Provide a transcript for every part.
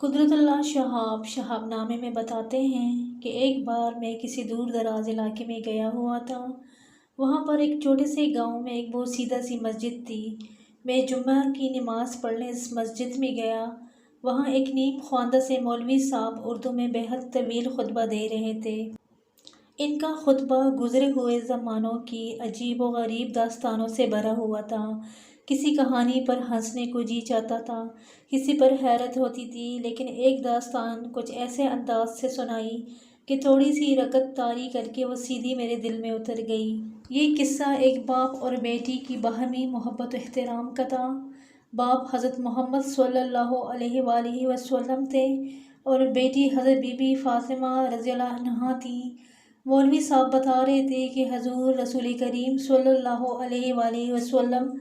قدرت اللہ شہاب شہاب نامے میں بتاتے ہیں کہ ایک بار میں کسی دور دراز علاقے میں گیا ہوا تھا۔ وہاں پر ایک چھوٹے سے گاؤں میں ایک بہت سیدھا سی مسجد تھی۔ میں جمعہ کی نماز پڑھنے اس مسجد میں گیا۔ وہاں ایک نیم خواندہ سے مولوی صاحب اردو میں بہت طویل خطبہ دے رہے تھے۔ ان کا خطبہ گزرے ہوئے زمانوں کی عجیب و غریب داستانوں سے بھرا ہوا تھا۔ کسی کہانی پر ہنسنے کو جی چاہتا تھا، کسی پر حیرت ہوتی تھی، لیکن ایک داستان کچھ ایسے انداز سے سنائی کہ تھوڑی سی رکت طاری کر کے وہ سیدھی میرے دل میں اتر گئی۔ یہ قصہ ایک باپ اور بیٹی کی باہمی محبت و احترام کا تھا۔ باپ حضرت محمد صلی اللہ علیہ وآلہ وسلم تھے اور بیٹی حضرت بی بی فاطمہ رضی اللہ عنہا تھیں۔ مولوی صاحب بتا رہے تھے کہ حضور رسول کریم صلی اللہ علیہ وآلہ وسلم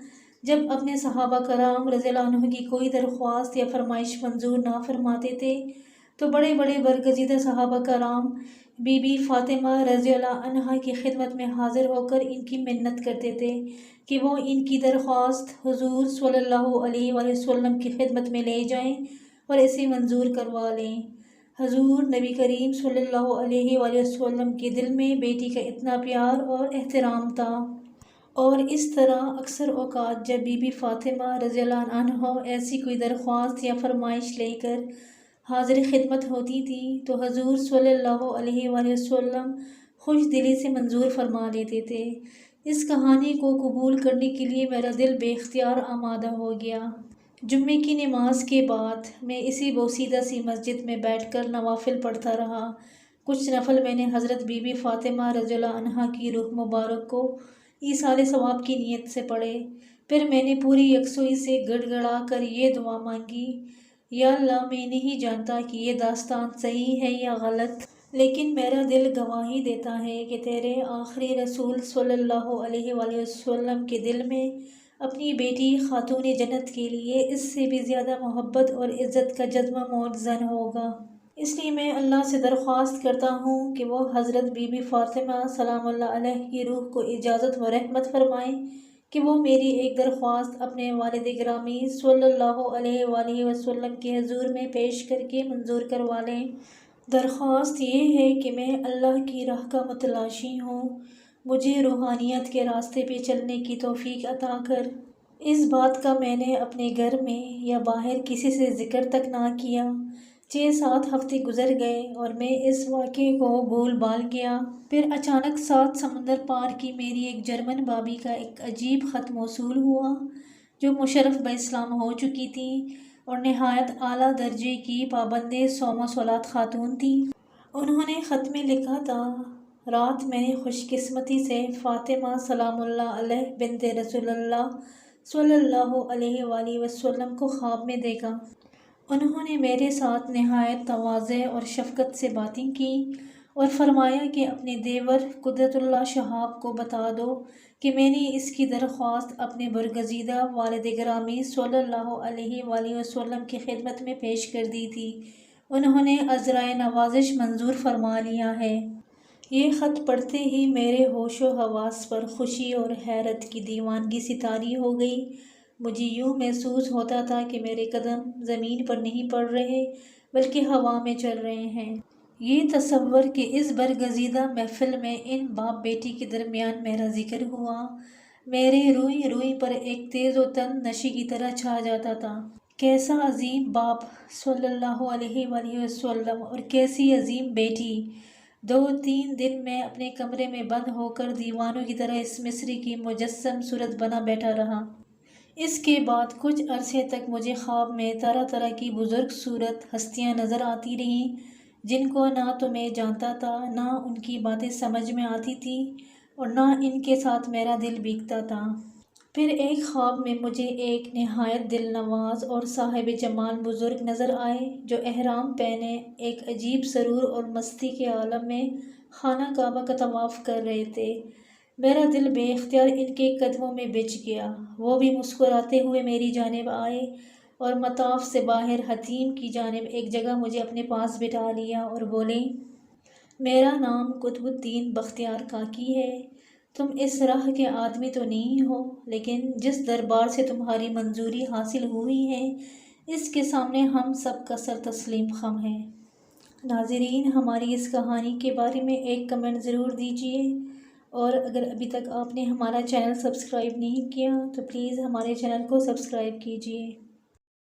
جب اپنے صحابہ کرام رضی اللہ عنہ کی کوئی درخواست یا فرمائش منظور نہ فرماتے تھے تو بڑے بڑے برگزیدہ صحابہ کرام بی بی فاطمہ رضی اللہ عنہا کی خدمت میں حاضر ہو کر ان کی منت کرتے تھے کہ وہ ان کی درخواست حضور صلی اللہ علیہ وآلہ وسلم کی خدمت میں لے جائیں اور اسے منظور کروا لیں۔ حضور نبی کریم صلی اللہ علیہ وآلہ وسلم کے دل میں بیٹی کا اتنا پیار اور احترام تھا، اور اس طرح اکثر اوقات جب بی بی فاطمہ رضی اللہ عنہا ایسی کوئی درخواست یا فرمائش لے کر حاضر خدمت ہوتی تھی تو حضور صلی اللہ علیہ وآلہ وسلم خوش دلی سے منظور فرما لیتے تھے۔ اس کہانی کو قبول کرنے کے لیے میرا دل بے اختیار آمادہ ہو گیا۔ جمعے کی نماز کے بعد میں اسی بوسیدہ سی مسجد میں بیٹھ کر نوافل پڑھتا رہا۔ کچھ نفل میں نے حضرت بی بی فاطمہ رضی اللہ عنہا کی روح مبارک کو ایصال ثواب کی نیت سے پڑھے۔ پھر میں نے پوری یکسوئی سے گڑ گڑا کر یہ دعا مانگی، یا اللہ میں نہیں جانتا کہ یہ داستان صحیح ہے یا غلط، لیکن میرا دل گواہی دیتا ہے کہ تیرے آخری رسول صلی اللہ علیہ وآلہ وسلم کے دل میں اپنی بیٹی خاتون جنت کے لیے اس سے بھی زیادہ محبت اور عزت کا جذبہ موجزن ہوگا۔ اس لیے میں اللہ سے درخواست کرتا ہوں کہ وہ حضرت بی بی فاطمہ سلام اللہ علیہ کی روح کو اجازت و رحمت فرمائیں کہ وہ میری ایک درخواست اپنے والد گرامی صلی اللہ علیہ وآلہ وسلم کے حضور میں پیش کر کے منظور کروا لیں۔ درخواست یہ ہے کہ میں اللہ کی راہ کا متلاشی ہوں، مجھے روحانیت کے راستے پہ چلنے کی توفیق عطا کر۔ اس بات کا میں نے اپنے گھر میں یا باہر کسی سے ذکر تک نہ کیا۔ 6-7 ہفتے گزر گئے اور میں اس واقعے کو بھول بھال گیا۔ پھر اچانک 7 سمندر پار کی میری ایک جرمن بھابھی کا ایک عجیب خط موصول ہوا، جو مشرف باسلام ہو چکی تھی اور نہایت اعلیٰ درجے کی پابند صوم و صلات خاتون تھی۔ انہوں نے خط میں لکھا تھا، رات میں نے خوش قسمتی سے فاطمہ سلام اللہ علیہ بنت رسول اللہ صلی اللہ علیہ وآلہ وسلم کو خواب میں دیکھا۔ انہوں نے میرے ساتھ نہایت تواضع اور شفقت سے باتیں کی اور فرمایا کہ اپنے دیور قدرت اللہ شہاب کو بتا دو کہ میں نے اس کی درخواست اپنے برگزیدہ والد گرامی صلی اللہ علیہ وآلہ وسلم کی خدمت میں پیش کر دی تھی۔ انہوں نے عذرائے نوازش منظور فرما لیا ہے۔ یہ خط پڑھتے ہی میرے ہوش و حواس پر خوشی اور حیرت کی دیوانگی سی طاری ہو گئی۔ مجھے یوں محسوس ہوتا تھا کہ میرے قدم زمین پر نہیں پڑ رہے بلکہ ہوا میں چل رہے ہیں۔ یہ تصور کہ اس برگزیدہ محفل میں ان باپ بیٹی کے درمیان میرا ذکر ہوا، میرے روئی روئی پر ایک تیز و تند نشے کی طرح چھا جاتا تھا۔ کیسا عظیم باپ صلی اللہ علیہ وآلہ وسلم اور کیسی عظیم بیٹی! 2-3 دن میں اپنے کمرے میں بند ہو کر دیوانوں کی طرح اس مصری کی مجسم صورت بنا بیٹھا رہا۔ اس کے بعد کچھ عرصے تک مجھے خواب میں طرح طرح کی بزرگ صورت ہستیاں نظر آتی رہیں، جن کو نہ تو میں جانتا تھا، نہ ان کی باتیں سمجھ میں آتی تھیں اور نہ ان کے ساتھ میرا دل بیکتا تھا۔ پھر ایک خواب میں مجھے ایک نہایت دل نواز اور صاحب جمال بزرگ نظر آئے، جو احرام پہنے ایک عجیب سرور اور مستی کے عالم میں خانہ کعبہ کا طواف کر رہے تھے۔ میرا دل بے اختیار ان کے قدموں میں بچھ گیا۔ وہ بھی مسکراتے ہوئے میری جانب آئے اور مطاف سے باہر حتیم کی جانب ایک جگہ مجھے اپنے پاس بٹھا لیا اور بولے، میرا نام قطب الدین بختیار کاکی ہے۔ تم اس راہ کے آدمی تو نہیں ہو، لیکن جس دربار سے تمہاری منظوری حاصل ہوئی ہے اس کے سامنے ہم سب کا سر تسلیم خم ہے۔ ناظرین، ہماری اس کہانی کے بارے میں ایک کمنٹ ضرور دیجیے، اور اگر ابھی تک آپ نے ہمارا چینل سبسکرائب نہیں کیا تو پلیز ہمارے چینل کو سبسکرائب کیجیے۔